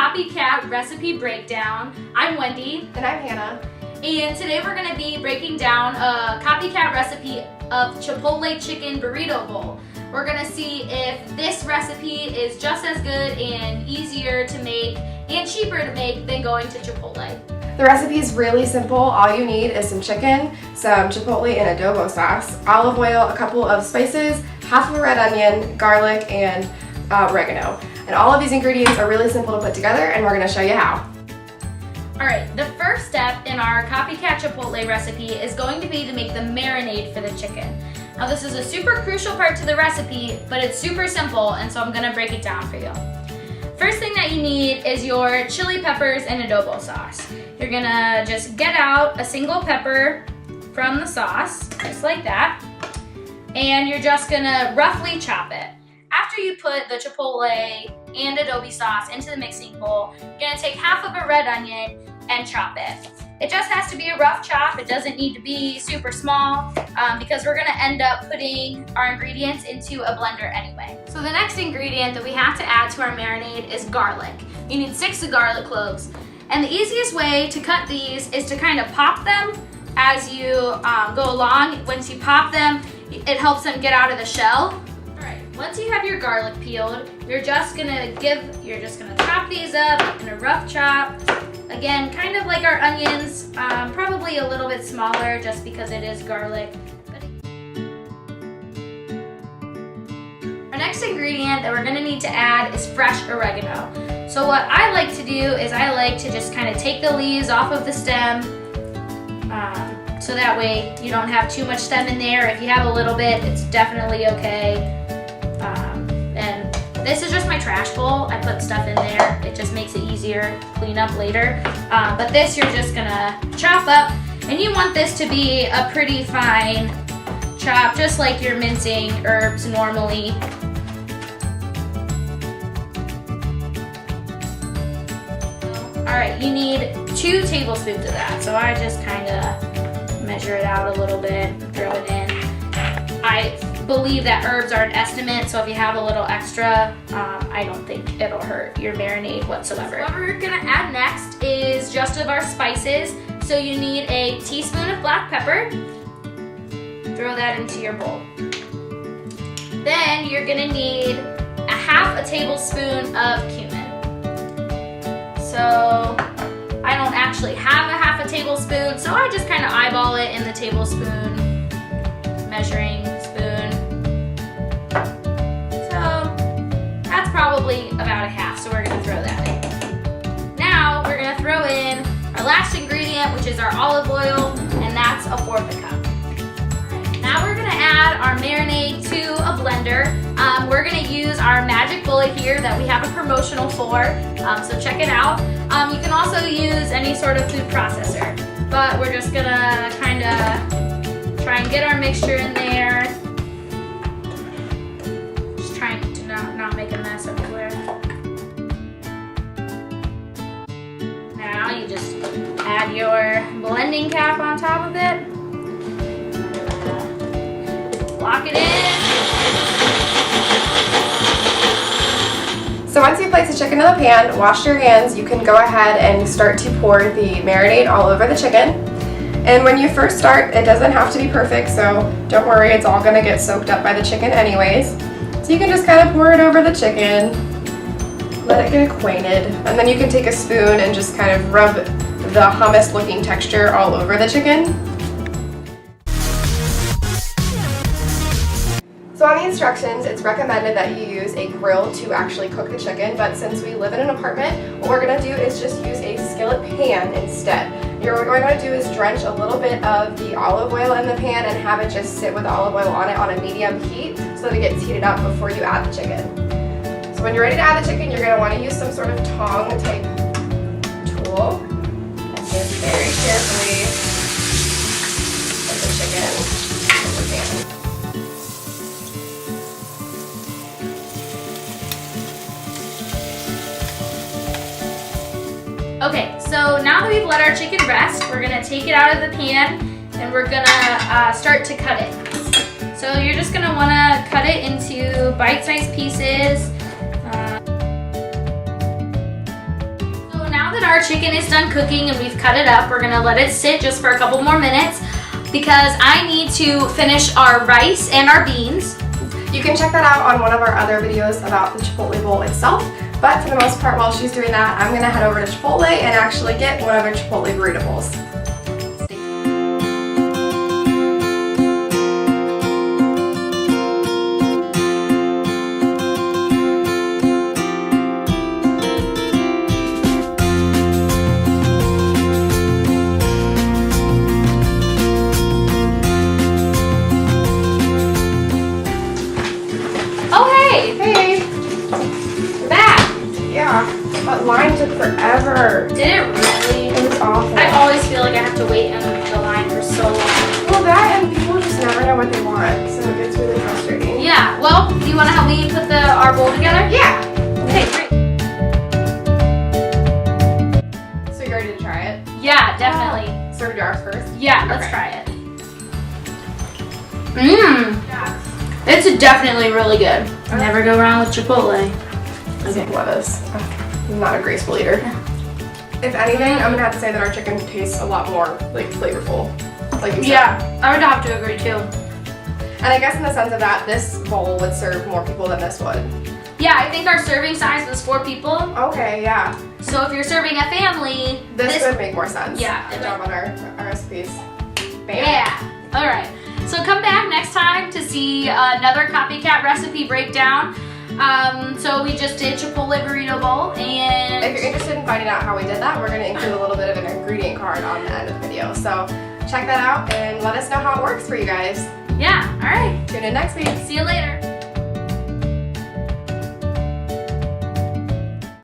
copycat recipe breakdown. I'm Wendy. And I'm Hannah. And today we're going to be breaking down a copycat recipe of Chipotle chicken burrito bowl. We're going to see if this recipe is just as good and easier to make and cheaper to make than going to Chipotle. The recipe is really simple. All you need is some chicken, some chipotle and adobo sauce, olive oil, a couple of spices, half of a red onion, garlic, and oregano. And all of these ingredients are really simple to put together, and we're going to show you how. Alright, the first step in our copycat chipotle recipe is going to be to make the marinade for the chicken. Now this is a super crucial part to the recipe, but it's super simple, and so I'm going to break it down for you. First thing that you need is your chili peppers and adobo sauce. You're going to just get out a single pepper from the sauce, just like that, and you're just going to roughly chop it. After you put the chipotle and adobo sauce into the mixing bowl, you're going to take half of a red onion and chop it. It just has to be a rough chop. It doesn't need to be super small because we're going to end up putting our ingredients into a blender anyway. So the next ingredient that we have to add to our marinade is garlic. You need 6 garlic cloves. And the easiest way to cut these is to kind of pop them as you go along. Once you pop them, it helps them get out of the shell. Once you have your garlic peeled, you're just gonna chop these up in a rough chop. Again, kind of like our onions, probably a little bit smaller just because it is garlic. Our next ingredient that we're gonna need to add is fresh oregano. So what I like to do is I like to just kind of take the leaves off of the stem, so that way you don't have too much stem in there. If you have a little bit, it's definitely okay. And this is just my trash bowl. I put stuff in there. It just makes it easier to clean up later. But this you're just gonna chop up, and you want this to be a pretty fine chop, just like you're mincing herbs normally. Alright, you need 2 tablespoons of that. So I just kind of measure it out a little bit, throw it in. I believe that herbs are an estimate, so if you have a little extra, I don't think it'll hurt your marinade whatsoever. So what we're gonna add next is just of our spices. So you need a teaspoon of black pepper. Throw that into your bowl. Then you're gonna need a half a tablespoon of cumin. So I don't actually have a half a tablespoon, so I just kind of eyeball it in the tablespoon measuring spoon. So that's probably about a half, so we're gonna throw that in. Now we're gonna throw in our last ingredient, which is our olive oil, and that's a 1/4 cup. Now we're gonna add our marinade to a blender. We're gonna use our magic bullet here that we have a promotional for, so check it out. You can also use any sort of food processor, but we're just gonna kind of try and get our mixture in there. Just trying to not make a mess everywhere. Now you just add your blending cap on top of it. Lock it in. So once you place the chicken in the pan, wash your hands, you can go ahead and start to pour the marinade all over the chicken. And when you first start, it doesn't have to be perfect, so don't worry, it's all gonna get soaked up by the chicken anyways. So you can just kind of pour it over the chicken, let it get acquainted, and then you can take a spoon and just kind of rub the hummus looking texture all over the chicken. So on the instructions, it's recommended that you use a grill to actually cook the chicken, but since we live in an apartment, what we're gonna do is just use a skillet pan instead. What you're going to do is drench a little bit of the olive oil in the pan and have it just sit with the olive oil on it on a medium heat so that it gets heated up before you add the chicken. So when you're ready to add the chicken, you're going to want to use some sort of tong type tool and just very carefully put the chicken in the pan. Okay, so now that we've let our chicken rest, we're gonna take it out of the pan and we're gonna start to cut it. So you're just gonna wanna cut it into bite-sized pieces. our chicken is done cooking and we've cut it up, we're gonna let it sit just for a couple more minutes because I need to finish our rice and our beans. You can check that out on one of our other videos about the Chipotle bowl itself. But for the most part, while she's doing that, I'm gonna head over to Chipotle and actually get one of their Chipotle burrito bowls. Hey! We're back! Yeah, that line took forever. Did it really? It was awful. I always feel like I have to wait in the line for so long. Well, that and people just never know what they want, so it gets really frustrating. Yeah, well, do you want to help me put our bowl together? Yeah! Okay, great. So you ready to try it? Yeah, definitely. Serve yours first? Yeah, let's Okay. try it. Mmm. It's definitely really good. Never go wrong with Chipotle. Okay. Lettuce. I'm not a graceful eater. If anything, I'm gonna have to say that our chicken tastes a lot more like flavorful. Like you said. Yeah, I would have to agree too. And I guess in the sense of that, this bowl would serve more people than this would. Yeah, I think our serving size was 4 people. Okay, yeah. So if you're serving a family, This would make more sense. Yeah. Good job on our recipes. Bam. Yeah. All right. So come back next time to see another copycat recipe breakdown. So we just did Chipotle burrito bowl, and If you're interested in finding out how we did that, we're going to include a little bit of an ingredient card on the end of the video. So check that out and let us know how it works for you guys. yeah. All right. Tune in next week. See you later.